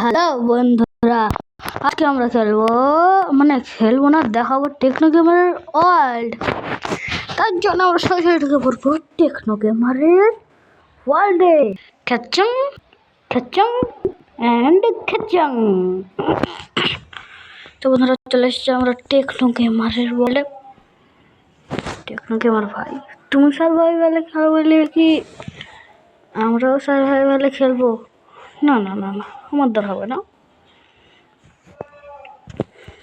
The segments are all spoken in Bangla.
হ্যালো বন্ধুরা, আজকে আমরা খেলবো না, দেখাবো টেকনো গেমারের ওয়ার্ল্ড। তার জন্য আমরা সরাসরি ঢুকে পড়বো টেকনো গেমারের ওয়ার্ল্ডে। খেচং খেচং অ্যান্ড খেচং। তো বন্ধুরা, চলে এসেছি আমরা টেকনো গেমারের ওয়ার্ল্ডে। টেকনো গেমার ভাই, তুমি সার্ভাইভালে খেলবে কি আমরাও সার্ভাইভালে খেলবো? না না না না, আমার দ্বারা হবে না।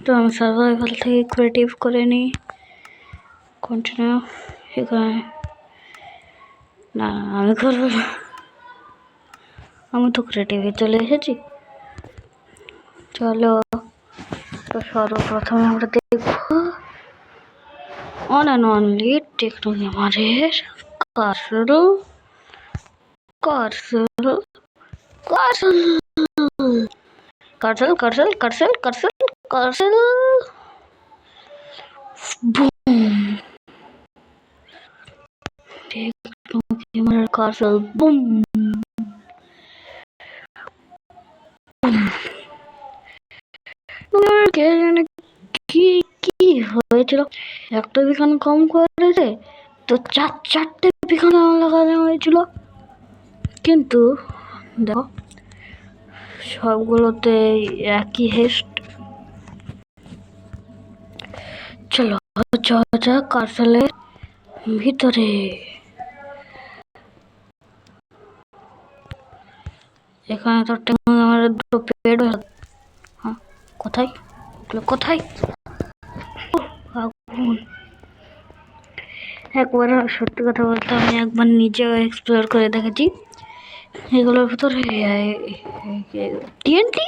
তো আমি সার্ভাইভাল থেকে ক্রিয়েটিভ করে নিই, কন্টিনিউ। এখানে না, আমি করবো না, আমি তো ক্রিয়েটিভে চলে এসেছি। চলো, তো সর্বপ্রথমে আমরা দেখবো অন অ্যান্ড অনলি টেকনো গেমারের কার্সেল কার্সেল কার্সেল কার্সেল কার্সেল কার্সেল কার্সেল কার্সেল বুম। টেকনো গেমারের কার্সেল বুম। কি কি হয়েছিল, একটা বিখান কম করেছে তো চারটে বিখান লাগানো হয়েছিল, কিন্তু দেখো সবগুলোতে একই হেস্ট। চলো যা কার্সেলের ভিতরে। এখানে তো আমার দুটো পেড। হ্যাঁ, কোথায় কোথায়? একবার সত্যি কথা বলতে আমি একবার নিজেও এক্সপ্লোর করে দেখেছি। এগুলোর ভিতরে টিএনটি,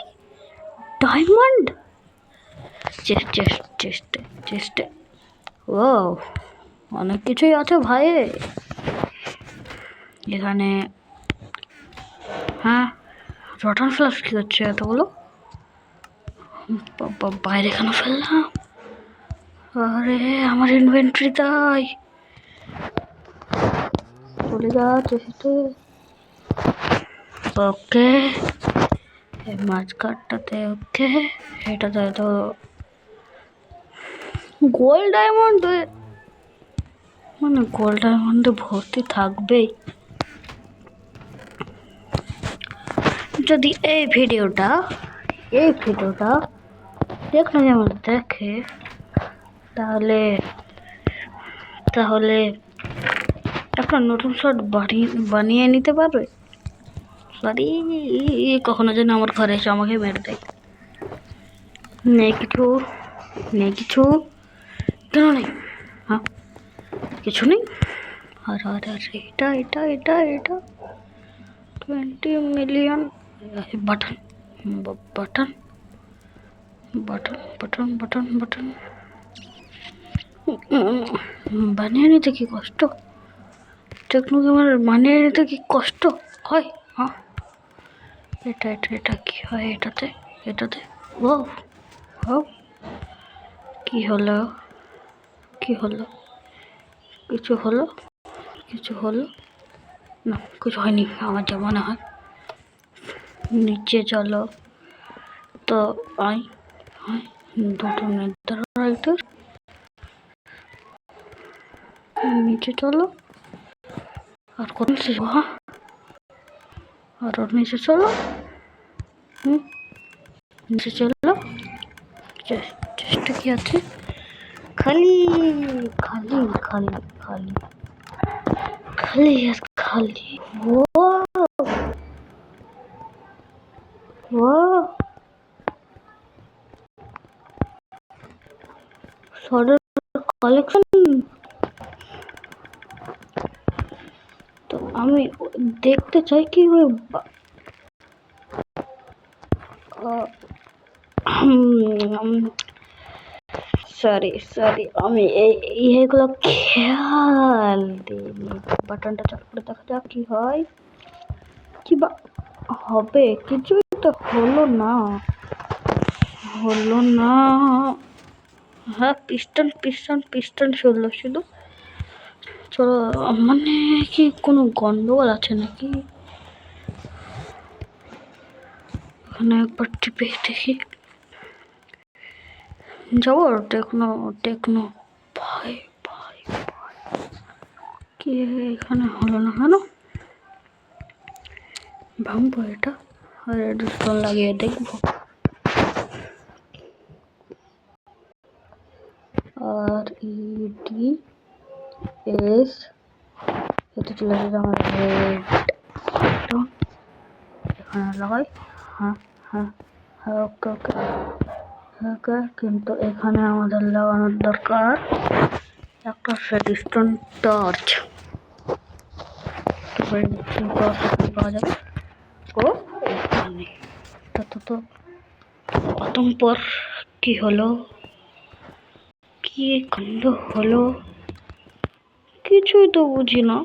ডায়মন্ড, চেস্টে ও অনেক কিছুই আছে ভাই এখানে। হ্যাঁ, রটান ফ্লাশ কি হচ্ছে এতগুলো? বাইরে কেন ফেললাম? আরে আমার ইনভেন্টরি তাই চলে যাচ্ছে। ওকে, মাঝখানটাতে ওকে, এটাতে তো গোল্ড ডায়মন্ড, মানে গোল্ড ডায়মন্ডে ভর্তি থাকবেই। যদি এই ভিডিওটা টেকনো গেমার দেখে তাহলে একটা নতুন শট বানিয়ে নিতে পারবে। সরি, কখনো যেন আমার ঘরে এসে আমাকে মেরে দেয়। নেই কিছু কেন নেই? হ্যাঁ, কিছু নেই। আর এটা 20 million button button button button button button বানিয়ে নিতে কি কষ্ট? টেকনো গেমার বানিয়ে নিতে কি কষ্ট হয়? হ্যাঁ, এটা কি হয়? এটাতে ও ও কি হলো? কিছু হলো না, কিছু হয়নি আমার যা মনে হয়। নিচে চলো তো দুটো নেদাররাইটের নিচে চলো, আর কোন আর নিচে চলো, নিচে চলো। চেষ্টা কি আছে? খালি খালি খালি খালি খালি খালি। ও শর্টের কালেকশন। তো আমি দেখতে চাই কি হয়। সরি আমি এইগুলো খেয়াল দিইনি। বাটনটা চাপ করে দেখা যাক কি হয়, কি বা হবে। কিছুই তো হলো না। হ্যাঁ, পিস্টন শুধু। চলো, মানে কি কোনো গন্ডগোল আছে নাকি? এখানে একবার টিপে দেখি যাবো। টেকনো টেকনো ভাই ভাই ভাই, কি এখানে হলো না কেন? ভাঙবো এটা আর রেডস্টোন লাগিয়ে দেখবো। আর ইডি এস এটা চলে যাবে আমার রেড, এখানে লাগাই। হ্যাঁ হ্যাঁ হ্যাঁ, ওকে ওকে ওকে। কিন্তু এখানে আমাদের লাগানোর দরকার একটা রেডস্টোন টর্চ। পাওয়া যাবে ও এখানে। তো প্রথম পর কি হলো, কি কাণ্ড হলো কিছুই তো বুঝি না।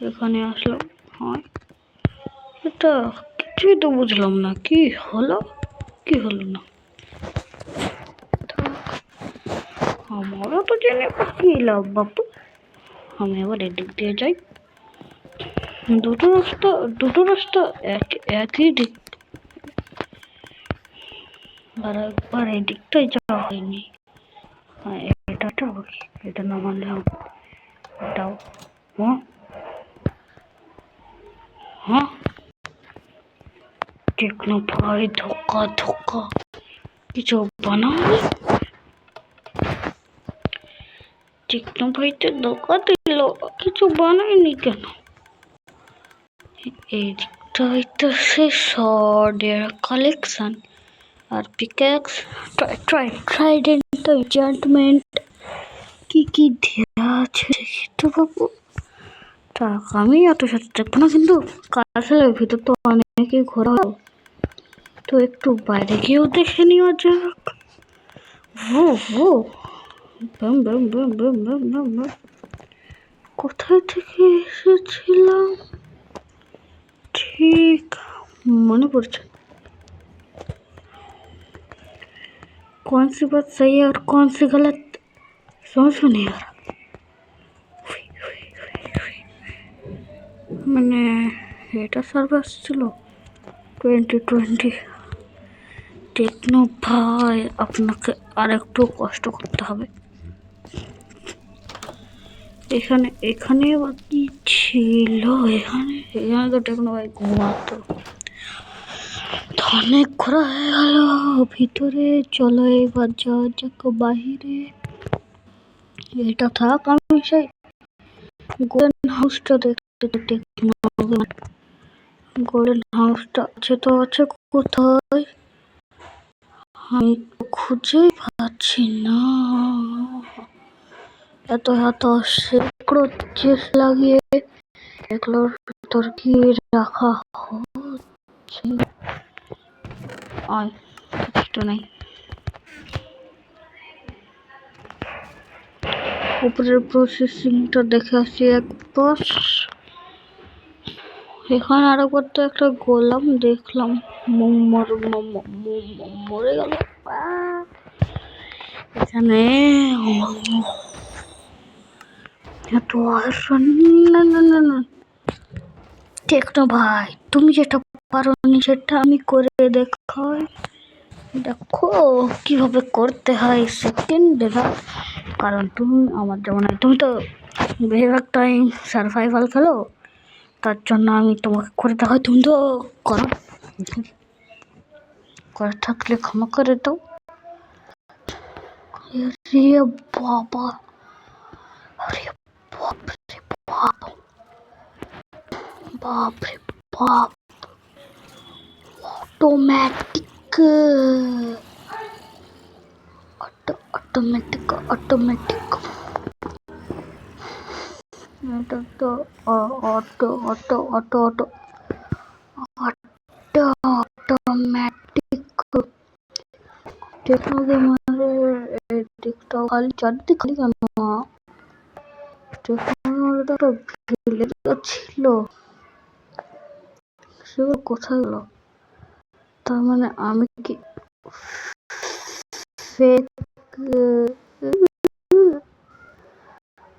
এখানে আসলাম, হয় এটা কিছুই তো বুঝলাম না, কি হলো কি হলো না। আমারও তো জেনে কি লাভ বাপু। আমি আবার এদিক দিয়ে যাই। দুটো রাস্তা একই দিক, আর একবার এদিকটাই যাওয়া হয়নি। এটা নামালে এটাও। হ্যাঁ হ্যাঁ, টেকনো ভাই ধোকা ধোকা, কিছু বানাও। টেকনো ভাই তো ধোকা দিল, কিছু বানায়নি কেন? এই দিকটা হইতেছে শর্টের কালেকশন আর পিক্যাক্স, ট্রাইডেন্ট, এনচান্টমেন্ট, কি কি দেওয়া আছে দেখি তো বাবু। আমি অত সাথে দেখবো না, কিন্তু কারখানার ভিতর তো অনেকে ঘোরা, তো একটু বাইরে গিয়েও দেখে নেওয়া যাক। ও ও বাম বাম বাম বাম বাম বাম বাম, কোথায় থেকে এসেছিলাম ঠিক মনে পড়ছে। कौन सी बात सही है और कौन सी गलत, समझ में नहीं आ रहा। মানে এটা সার্ভার ছিল 2020। টেকনো ভাই আপনাকে আর একটু কষ্ট করতে হবে। এখানে আবার কি ছিল? এখানে তো টেকনো ভাই ঘুমাতো। অনেক ঘোরা হয়ে গেল ভিতরে, চলো এবার যাওয়া যাক বাহিরে। এটা থাক, আমি সেই গোল্ডেন হাউসটা দেখতে। টেকনো গোল্ডেন হাউসটা আছে তো আছে কোথায়, আমি তো খুঁজেই পাচ্ছি না। এত সেকড়ো চেস লাগিয়ে এগুলোর ভিতর কি রাখা হচ্ছে? আয় কিছু নাই। উপরের প্রসেসিংটা দেখে আসি একবার। এখানে আরেকবার তো একটা গোলাম দেখলাম, মরে গেল। এখানে এত না না না না, টেকনো ভাই তুমি যেটা পারো সেটা আমি করে দেখাই। দেখো কিভাবে করতে হয় সেকেন্ড, কারণ তুমি আমার যেমন, তুমি তো বেশিরভাগ টাইম সার্ভাইভাল খেলো, তার জন্য আমি তোমাকে করে দেখাই। তুমি তো করো, করে থাকলে ক্ষমা করে দাও। আরে বাবা, আরে বাপ রে বাপ, বাপ রে বাপ, অটোমেটিক অটোমেটিক এটা তো auto auto auto auto automatic technology দিকটা খালি চারদিক খালি কেন? টেকনোলজিটা তো ভিলেজ ছিল, সেগুলো কোথায় গেল? তার মানে আমি কি ফেক?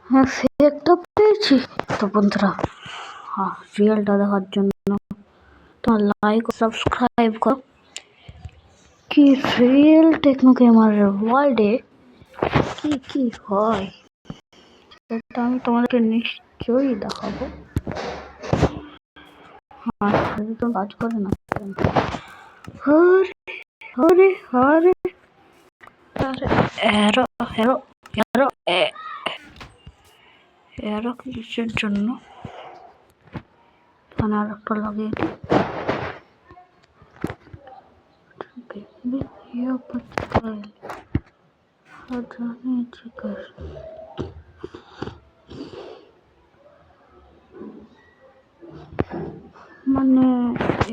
হ্যাঁ ফেকটা পেয়েছি তো বন্ধুরা। হ্যাঁ রিয়েলটা দেখার জন্য তোমার লাইক ও সাবস্ক্রাইব করো। কি রিয়েল টেকনো গেমারের ওয়ার্ল্ডে কি কি হয় সেটা আমি তোমাদেরকে নিশ্চয়ই দেখাবো। তো কাজ করে না। হরে হরে এরো এরো এরো এরো কিসের জন্য এখানে আর একটা লাগিয়ে মানে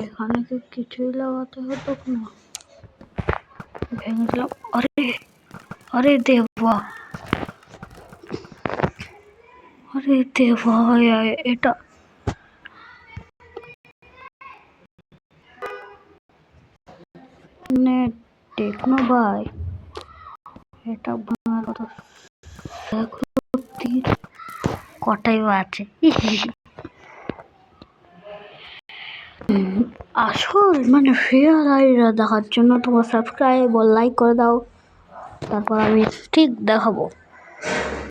এখানে কি কিছুই লাগাতে হতো না, ভেঙে দিলাম। আরে আরে দেবা, আরে দেবা, এটা মানে টেকনো ভাই, এটা ভাঙার কথা কটাই আছে। আসল মানে ফেয়ার আইডিয়া দেখার জন্য তোমার সাবস্ক্রাইব ও লাইক করে দাও, তারপর আমি ঠিক দেখাবো।